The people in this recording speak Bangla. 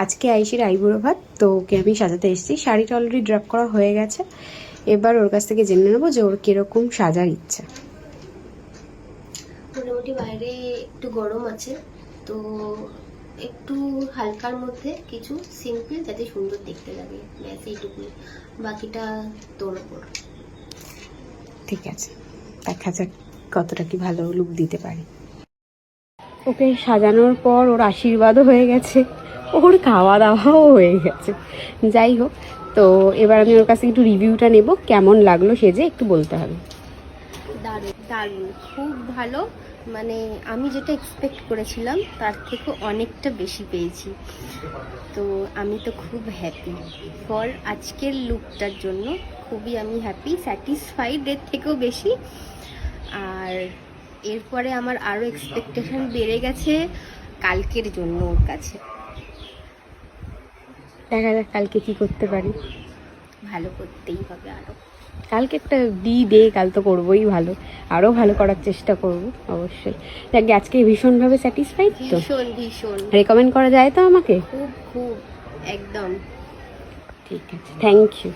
আজকে আইসির আইবুড়ো ভাত, তো ওকে আমি সাজাতে এসেছি। শাড়িটা অলরেডি ড্রপ করা হয়ে গেছে, এবার ওর কাছ থেকে জেনে নেবো যে ওর কিরকম সাজার ইচ্ছা। মোটামুটি বাইরে একটু গরম আছে, তো একটু হালকার মধ্যে কিছু সিম্পল যাতে সুন্দর দেখতে লাগে, ব্যাস এইটুকুই। বাকিটা তোর ওপর। ঠিক আছে, দেখা যাক কতটা কি ভালো লুক দিতে পারি। ওকে সাজানোর পর ওর আশীর্বাদও হয়ে গেছে, ওর খাওয়া দাওয়াও হয়ে গেছে। যাই হোক, তো এবার আমি ওর কাছে একটু রিভিউটা নেব, কেমন লাগলো সেজে একটু বলতে হবে। দারুণ দারুণ, খুব ভালো। মানে আমি যেটা এক্সপেক্ট করেছিলাম তার থেকে অনেকটা বেশি পেয়েছি, তো আমি তো খুব হ্যাপি ফর আজকের লুকটার জন্য। খুবই আমি হ্যাপি, স্যাটিসফাইড এর থেকেও বেশি। আর এরপরে আমার আরও এক্সপেকটেশন বেড়ে গেছে কালকের জন্য ওর কাছে। দেখা যাক কালকে কি করতে পারি। ভালো করতেই হবে আরও। কালকে একটা দে, কাল তো করবোই ভালো, আরও ভালো করার চেষ্টা করব অবশ্যই। যাকে আজকে ভীষণভাবে স্যাটিসফাইড, তো ভীষণ ভীষণ রেকমেন্ড করা যায় তো আমাকে? খুব খুব একদম। ঠিক আছে, থ্যাংক ইউ।